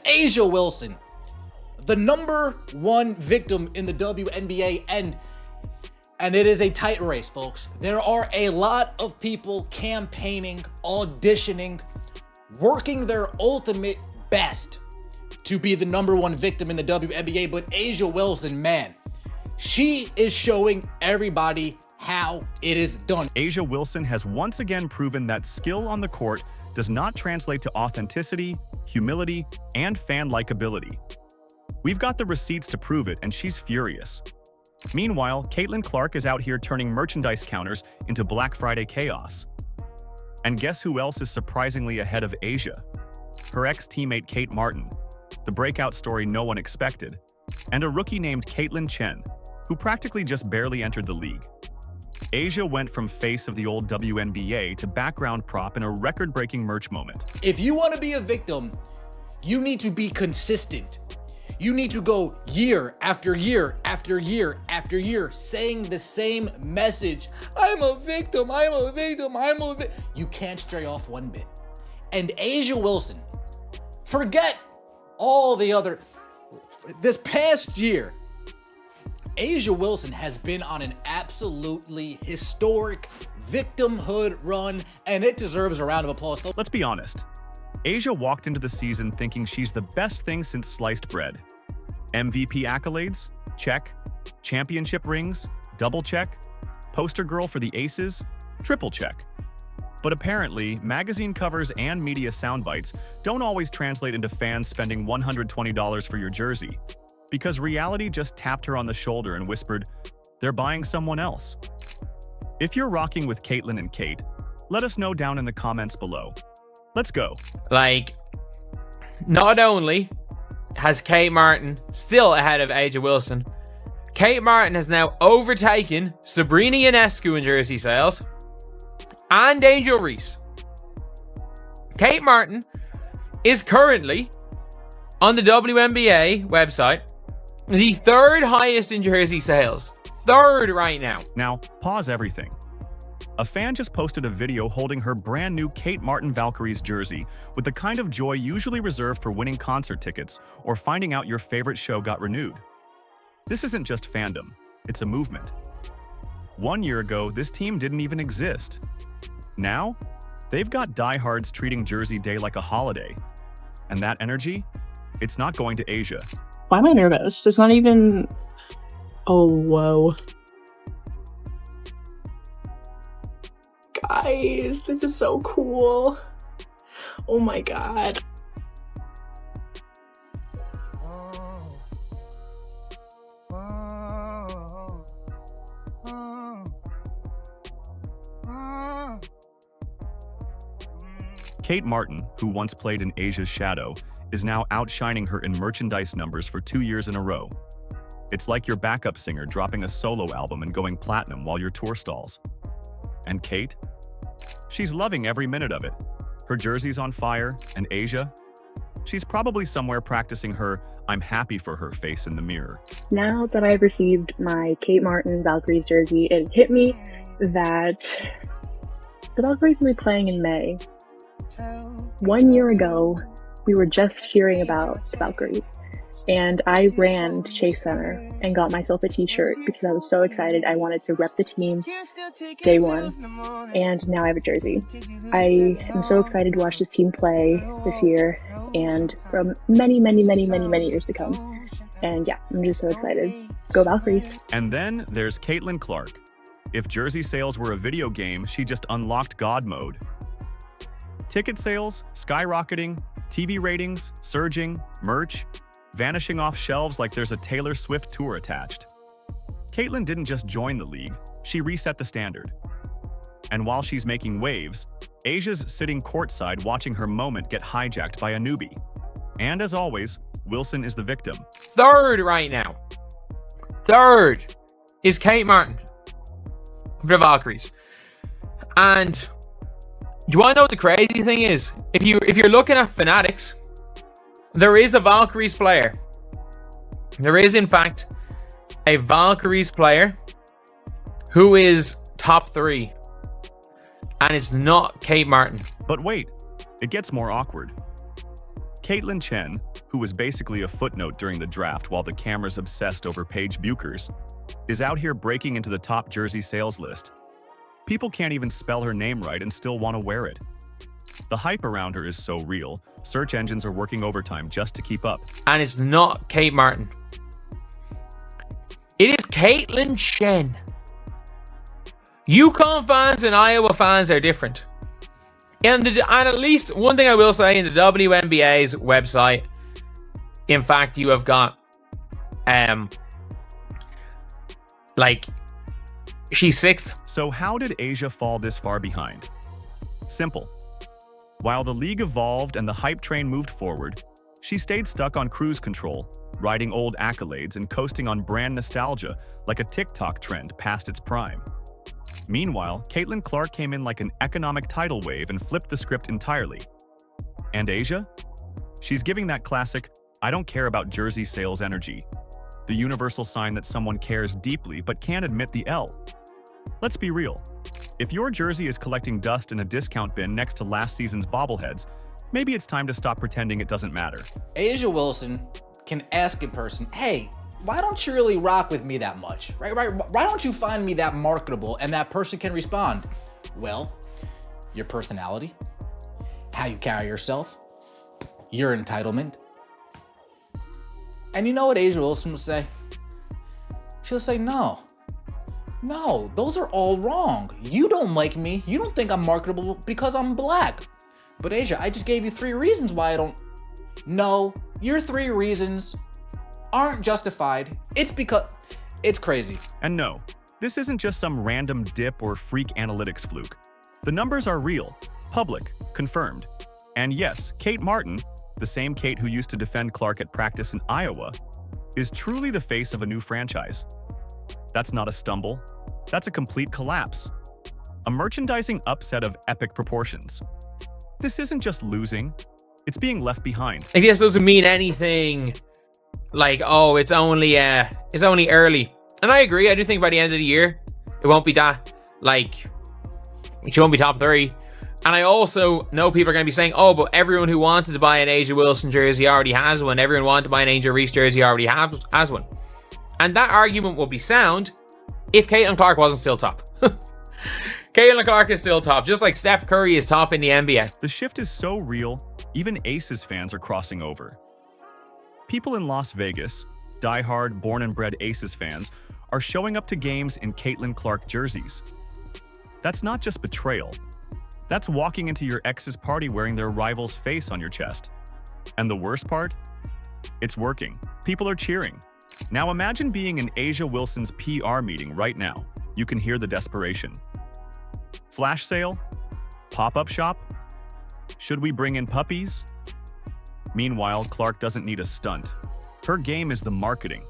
Asia Wilson, the number one victim in the WNBA, and it is a tight race, folks. There are a lot of people campaigning, auditioning, working their ultimate best to be the number one victim in the WNBA, but Asia Wilson, man, she is showing everybody how it is done. Asia Wilson has once again proven that skill on the court does not translate to authenticity, humility, and fan likability. We've got the receipts to prove it, and she's furious. Meanwhile, Caitlin Clark is out here turning merchandise counters into Black Friday chaos. And guess who else is surprisingly ahead of Asia? Her ex-teammate Kate Martin, the breakout story no one expected, and a rookie named Caitlin Chen, who practically just barely entered the league. Asia went from face of the old WNBA to background prop in a record-breaking merch moment. If you want to be a victim, you need to be consistent. You need to go year after year after year after year saying the same message. I'm a victim, I'm a victim, I'm a victim. You can't stray off one bit. And Asia Wilson, forget all the other, this past year, Asia Wilson has been on an absolutely historic victimhood run, and it deserves a round of applause. Let's be honest. Asia walked into the season thinking she's the best thing since sliced bread. MVP accolades? Check. Championship rings? Double check. Poster girl for the Aces? Triple check. But apparently, magazine covers and media soundbites don't always translate into fans spending $120 for your jersey, because reality just tapped her on the shoulder and whispered, they're buying someone else. If you're rocking with Caitlin and Kate, let us know down in the comments below. Let's go. Like, not only has Kate Martin still ahead of Asia Wilson, Kate Martin has now overtaken Sabrina Ionescu in jersey sales and Angel Reese. Kate Martin is currently on the WNBA website the third highest in jersey sales. Third right now. Now, pause everything. A fan just posted a video holding her brand new Kate Martin Valkyries jersey with the kind of joy usually reserved for winning concert tickets or finding out your favorite show got renewed. This isn't just fandom, it's a movement. 1 year ago, this team didn't even exist. Now, they've got diehards treating Jersey Day like a holiday. And that energy, it's not going to Asia. Why am I nervous? It's not even... Oh, whoa. Guys, this is so cool. Oh my god. Kate Martin, who once played in Asia's shadow, is now outshining her in merchandise numbers for 2 years in a row. It's like your backup singer dropping a solo album and going platinum while your tour stalls. And Kate? She's loving every minute of it. Her jersey's on fire, and Asia? She's probably somewhere practicing her "I'm happy for her" face in the mirror. Now that I've received my Kate Martin Valkyries jersey, it hit me that the Valkyries will be playing in May. 1 year ago, we were just hearing about the Valkyries, and I ran to Chase Center and got myself a t-shirt because I was so excited. I wanted to rep the team day one, and now I have a jersey. I am so excited to watch this team play this year and from many, many, many, many, many years to come. And yeah, I'm just so excited. Go Valkyries. And then there's Caitlin Clark. If jersey sales were a video game, she just unlocked God mode. Ticket sales skyrocketing, TV ratings surging, merch vanishing off shelves like there's a Taylor Swift tour attached. Caitlin didn't just join the league, she reset the standard. And while she's making waves, Asia's sitting courtside watching her moment get hijacked by a newbie. And as always, Wilson is the victim. Third right now. Third is Kate Martin for the Valkyries. And do you want to know what the crazy thing is? If you're looking at Fanatics, there is a Valkyries player. There is, in fact, a Valkyries player who is top 3. And it's not Kate Martin. But wait, it gets more awkward. Caitlin Chen, who was basically a footnote during the draft while the cameras obsessed over Paige Buchers, is out here breaking into the top jersey sales list. People can't even spell her name right and still want to wear it. The hype around her is so real, search engines are working overtime just to keep up. And it's not Kate Martin. It is Caitlin Chen. UConn fans and Iowa fans are different. And at least one thing I will say, in the WNBA's website, in fact, you have got, she's 6th. So how did Asia fall this far behind? Simple. While the league evolved and the hype train moved forward, she stayed stuck on cruise control, riding old accolades and coasting on brand nostalgia like a TikTok trend past its prime. Meanwhile, Caitlin Clark came in like an economic tidal wave and flipped the script entirely. And Asia? She's giving that classic, I don't care about jersey sales energy. The universal sign that someone cares deeply but can't admit the L. Let's be real. If your jersey is collecting dust in a discount bin next to last season's bobbleheads, maybe it's time to stop pretending it doesn't matter. Asia Wilson can ask a person, hey, why don't you really rock with me that much? Right? Why don't you find me that marketable? And that person can respond, well, your personality, how you carry yourself, your entitlement. And you know what Asia Wilson will say? She'll say, no, those are all wrong. You don't like me. You don't think I'm marketable because I'm black. But Asia, I just gave you 3 reasons why I don't. No, your 3 reasons aren't justified. It's because it's crazy. And no, this isn't just some random dip or freak analytics fluke. The numbers are real, public, confirmed. And yes, Kate Martin, the same Kate who used to defend Clark at practice in Iowa, is truly the face of a new franchise. That's not a stumble. That's a complete collapse. A merchandising upset of epic proportions. This isn't just losing, it's being left behind. I guess doesn't mean anything like, oh, it's only early. And I agree. I do think by the end of the year, it won't be that, she won't be top 3. And I also know people are going to be saying, oh, but everyone who wanted to buy an Asia Wilson jersey already has one. Everyone wanted to buy an Angel Reese jersey already has one. And that argument will be sound if Caitlin Clark wasn't still top. Caitlin Clark is still top, just like Steph Curry is top in the NBA. The shift is so real, even Aces fans are crossing over. People in Las Vegas, diehard, born and bred Aces fans, are showing up to games in Caitlin Clark jerseys. That's not just betrayal. That's walking into your ex's party wearing their rival's face on your chest. And the worst part? It's working. People are cheering. Now imagine being in Asia Wilson's PR meeting right now. You can hear the desperation. Flash sale? Pop-up shop? Should we bring in puppies? Meanwhile, Clark doesn't need a stunt. Her game is the marketing.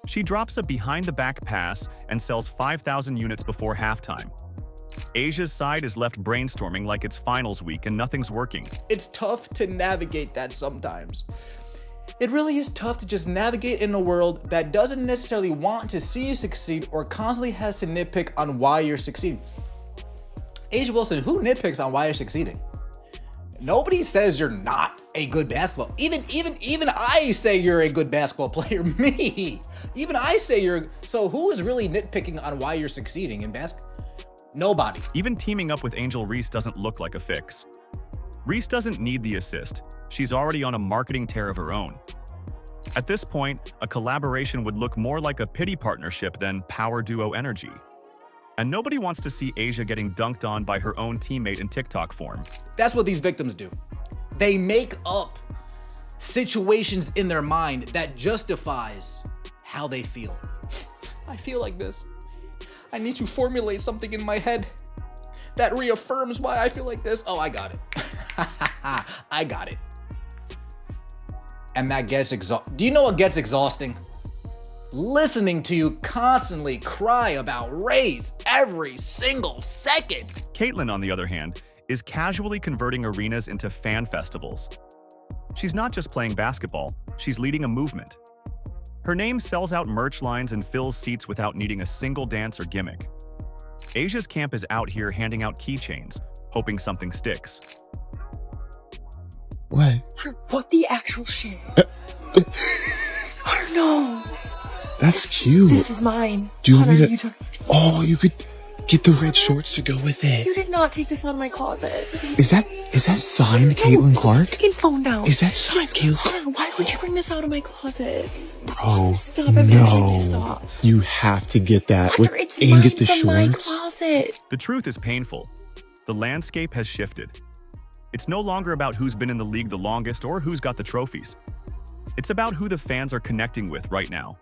She drops a behind-the-back pass and sells 5,000 units before halftime. Asia's side is left brainstorming like it's finals week and nothing's working. It's tough to navigate that sometimes. It really is tough to just navigate in a world that doesn't necessarily want to see you succeed or constantly has to nitpick on why you're succeeding. Asia Wilson, who nitpicks on why you're succeeding? Nobody says you're not a good basketball. Even I say you're a good basketball player. Me. Even I say you're. So who is really nitpicking on why you're succeeding in basketball? Nobody. Even teaming up with Angel Reese doesn't look like a fix. Reese doesn't need the assist. She's already on a marketing tear of her own. At this point, a collaboration would look more like a pity partnership than power duo energy. And nobody wants to see Asia getting dunked on by her own teammate in TikTok form. That's what these victims do. They make up situations in their mind that justifies how they feel. I feel like this. I need to formulate something in my head that reaffirms why I feel like this. Oh, I got it. I got it. And that gets exhausting. Do you know what gets exhausting? Listening to you constantly cry about race every single second. Caitlin, on the other hand, is casually converting arenas into fan festivals. She's not just playing basketball, she's leading a movement. Her name sells out merch lines and fills seats without needing a single dance or gimmick. Asia's camp is out here handing out keychains, hoping something sticks. What? What the actual shit? Hunter, no. That's cute. This is mine. Do you want Hunter, me to? Oh, you could get the red shorts to go with it. You did not take this out of my closet. Is that signed Caitlin Clark? Put the fucking phone down. Is that signed Caitlin? Hunter, why would you bring this out of my closet? Bro, Stop it, no. stop. You have to get that Hunter, it's and mine get the from my shorts. closet. The truth is painful. The landscape has shifted. It's no longer about who's been in the league the longest or who's got the trophies. It's about who the fans are connecting with right now.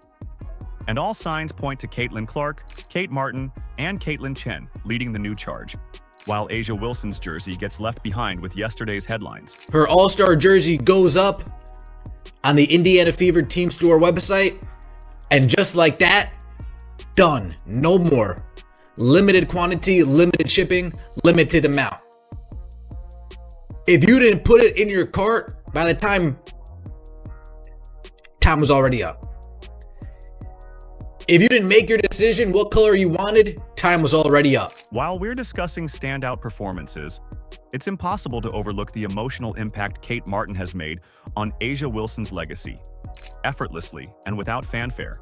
And all signs point to Caitlin Clark, Kate Martin, and Caitlin Chen leading the new charge, while A'ja Wilson's jersey gets left behind with yesterday's headlines. Her All-Star jersey goes up on the Indiana Fever Team Store website, and just like that, done. No more. Limited quantity, limited shipping, limited amount. If you didn't put it in your cart by the time was already up. If you didn't make your decision what color you wanted, time was already up. While we're discussing standout performances, it's impossible to overlook the emotional impact Kate Martin has made on A'ja Wilson's legacy, effortlessly and without fanfare.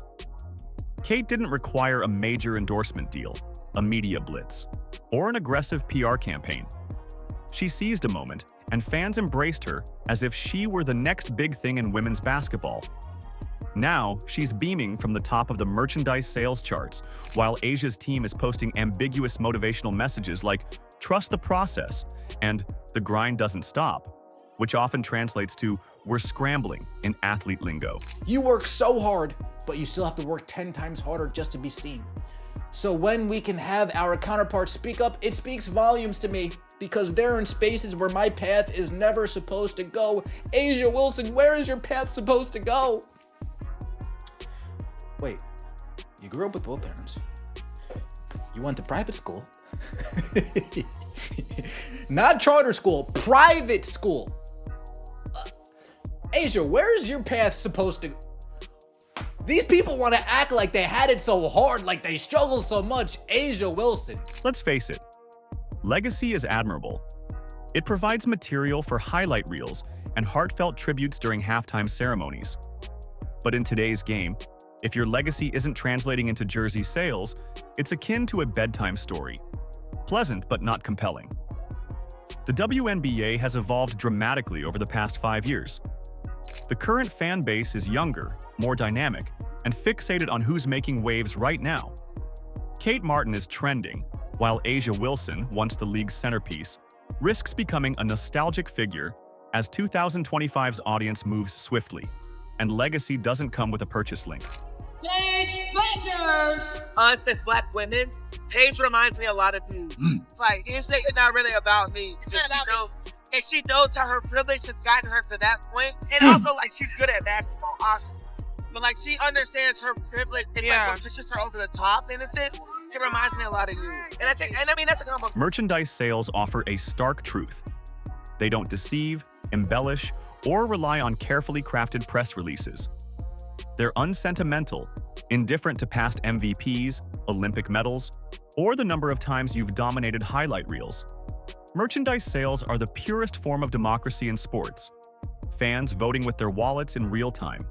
Kate didn't require a major endorsement deal, a media blitz, or an aggressive PR campaign. She seized a moment, and fans embraced her as if she were the next big thing in women's basketball. Now, she's beaming from the top of the merchandise sales charts, while A'ja's team is posting ambiguous motivational messages like, "Trust the process," and "The grind doesn't stop," which often translates to, "We're scrambling" in athlete lingo. You work so hard, but you still have to work 10 times harder just to be seen. So when we can have our counterparts speak up, it speaks volumes to me, because they're in spaces where my path is never supposed to go. A'ja Wilson, where is your path supposed to go? Wait, you grew up with both parents. You went to private school. Not charter school, private school. A'ja, where is your path supposed to go? These people want to act like they had it so hard, like they struggled so much. A'ja Wilson. Let's face it, legacy is admirable. It provides material for highlight reels and heartfelt tributes during halftime ceremonies. But in today's game, if your legacy isn't translating into jersey sales, it's akin to a bedtime story. Pleasant, but not compelling. The WNBA has evolved dramatically over the past 5 years. The current fan base is younger, more dynamic, and fixated on who's making waves right now. Kate Martin is trending, while A'ja Wilson, once the league's centerpiece, risks becoming a nostalgic figure as 2025's audience moves swiftly, and legacy doesn't come with a purchase link. Paige Bakers! Us as black women, Paige reminds me a lot of you. Like, you say it's not really about me. And she knows how her privilege has gotten her to that point. And also, like, she's good at basketball, obviously. But, like, she understands her privilege. It's like what pushes her over the top, in a sense. It reminds me a lot of you. And I mean, that's a combo. Merchandise sales offer a stark truth. They don't deceive, embellish, or rely on carefully crafted press releases. They're unsentimental, indifferent to past MVPs, Olympic medals, or the number of times you've dominated highlight reels. Merchandise sales are the purest form of democracy in sports, fans voting with their wallets in real time.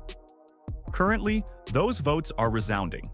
Currently, those votes are resounding.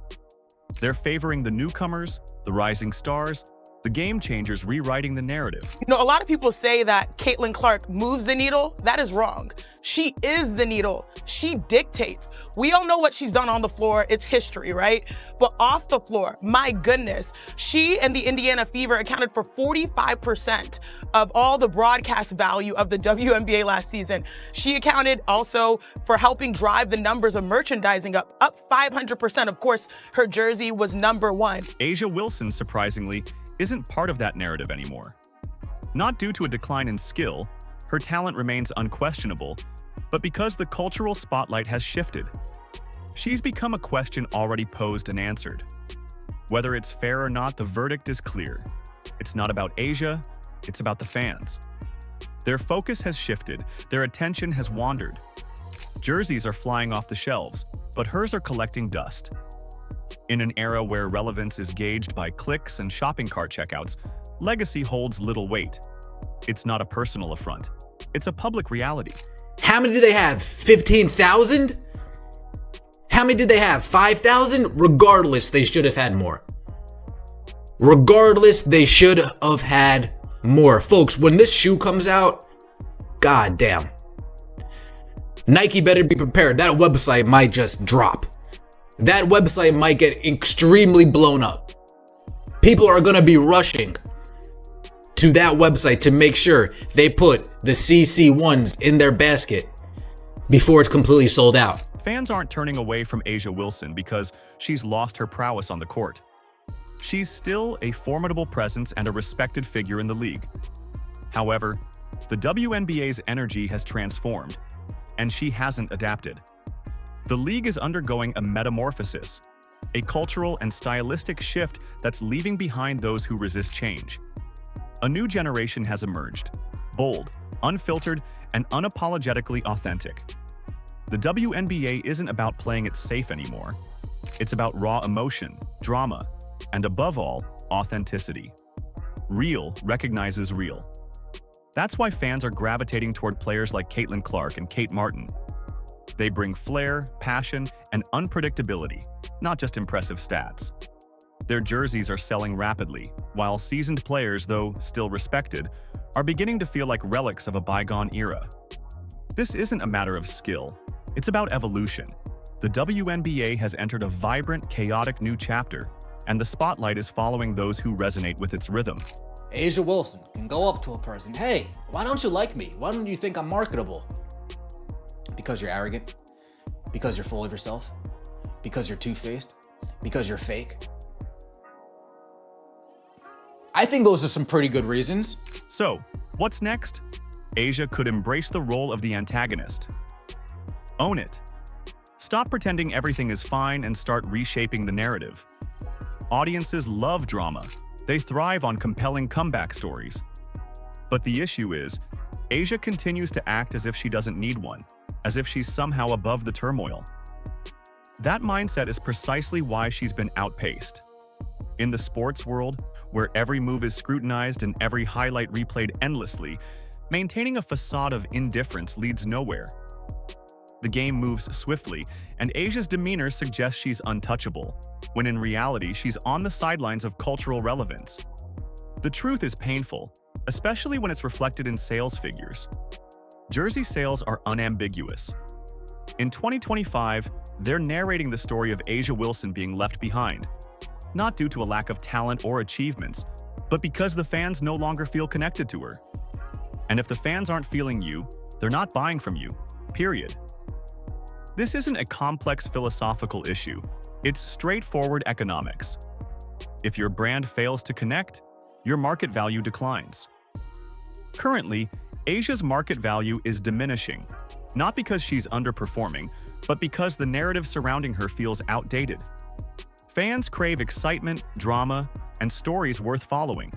They're favoring the newcomers, the rising stars, the game changers rewriting the narrative. You know, a lot of people say that Caitlin Clark moves the needle. That is wrong. She is the needle. She dictates. We all know what she's done on the floor. It's history, right? But off the floor, my goodness, she and the Indiana Fever accounted for 45% of all the broadcast value of the WNBA last season. She accounted also for helping drive the numbers of merchandising up 500%. Of course, her jersey was #1. A'ja Wilson, surprisingly, isn't part of that narrative anymore. Not due to a decline in skill, her talent remains unquestionable, but because the cultural spotlight has shifted. She's become a question already posed and answered. Whether it's fair or not, the verdict is clear. It's not about A'ja, it's about the fans. Their focus has shifted, their attention has wandered. Jerseys are flying off the shelves, but hers are collecting dust. In an era where relevance is gauged by clicks and shopping cart checkouts, legacy holds little weight. It's not a personal affront. It's a public reality. How many do they have? 15,000? How many did they have? 5,000? Regardless, they should have had more. Regardless, they should have had more. Folks, when this shoe comes out, god damn. Nike better be prepared. That website might just drop. That website might get extremely blown up. People are going to be rushing to that website to make sure they put the CC1s in their basket before it's completely sold out. Fans aren't turning away from A'ja Wilson because she's lost her prowess on the court. She's still a formidable presence and a respected figure in the league. However, the WNBA's energy has transformed, and she hasn't adapted. The league is undergoing a metamorphosis, a cultural and stylistic shift that's leaving behind those who resist change. A new generation has emerged, bold, unfiltered, and unapologetically authentic. The WNBA isn't about playing it safe anymore. It's about raw emotion, drama, and above all, authenticity. Real recognizes real. That's why fans are gravitating toward players like Caitlin Clark and Kate Martin. They bring flair, passion, and unpredictability, not just impressive stats. Their jerseys are selling rapidly, while seasoned players, though still respected, are beginning to feel like relics of a bygone era. This isn't a matter of skill, it's about evolution. The WNBA has entered a vibrant, chaotic new chapter, and the spotlight is following those who resonate with its rhythm. A'ja Wilson can go up to a person, hey, why don't you like me? Why don't you think I'm marketable? Because you're arrogant? Because you're full of yourself? Because you're two-faced? Because you're fake? I think those are some pretty good reasons. So, what's next? A'ja could embrace the role of the antagonist. Own it. Stop pretending everything is fine and start reshaping the narrative. Audiences love drama. They thrive on compelling comeback stories. But the issue is, A'ja continues to act as if she doesn't need one, as if she's somehow above the turmoil. That mindset is precisely why she's been outpaced. In the sports world, where every move is scrutinized and every highlight replayed endlessly, maintaining a facade of indifference leads nowhere. The game moves swiftly, and A'ja's demeanor suggests she's untouchable, when in reality she's on the sidelines of cultural relevance. The truth is painful, especially when it's reflected in sales figures. Jersey sales are unambiguous. In 2025, they're narrating the story of A'ja Wilson being left behind, not due to a lack of talent or achievements, but because the fans no longer feel connected to her. And if the fans aren't feeling you, they're not buying from you, period. This isn't a complex philosophical issue. It's straightforward economics. If your brand fails to connect, your market value declines. Currently, A'ja's market value is diminishing, not because she's underperforming, but because the narrative surrounding her feels outdated. Fans crave excitement, drama, and stories worth following.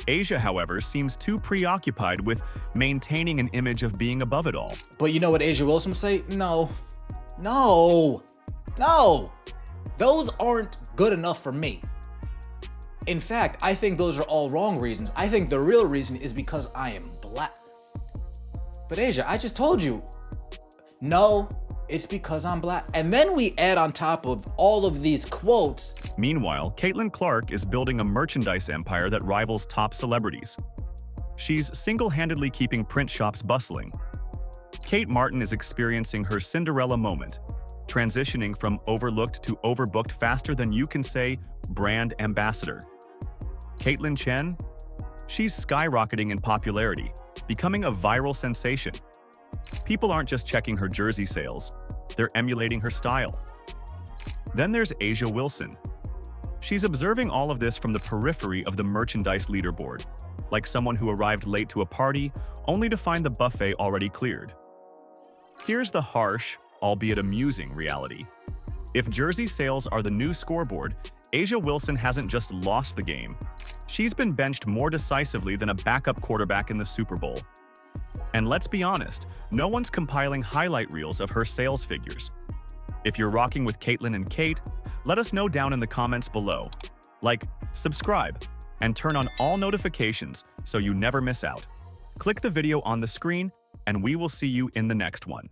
A'ja, however, seems too preoccupied with maintaining an image of being above it all. But you know what A'ja Wilson would say? No. No. No. Those aren't good enough for me. In fact, I think those are all wrong reasons. I think the real reason is because I am black. But A'ja, I just told you. No, it's because I'm black. And then we add on top of all of these quotes. Meanwhile, Caitlin Clark is building a merchandise empire that rivals top celebrities. She's single-handedly keeping print shops bustling. Kate Martin is experiencing her Cinderella moment, transitioning from overlooked to overbooked faster than you can say brand ambassador. Caitlin Chen? She's skyrocketing in popularity, becoming a viral sensation. People aren't just checking her jersey sales, they're emulating her style. Then there's A'ja Wilson. She's observing all of this from the periphery of the merchandise leaderboard, like someone who arrived late to a party only to find the buffet already cleared. Here's the harsh, albeit amusing, reality. If jersey sales are the new scoreboard, A'ja Wilson hasn't just lost the game. She's been benched more decisively than a backup quarterback in the Super Bowl. And let's be honest, no one's compiling highlight reels of her sales figures. If you're rocking with Caitlin and Kate, let us know down in the comments below. Like, subscribe, and turn on all notifications so you never miss out. Click the video on the screen, and we will see you in the next one.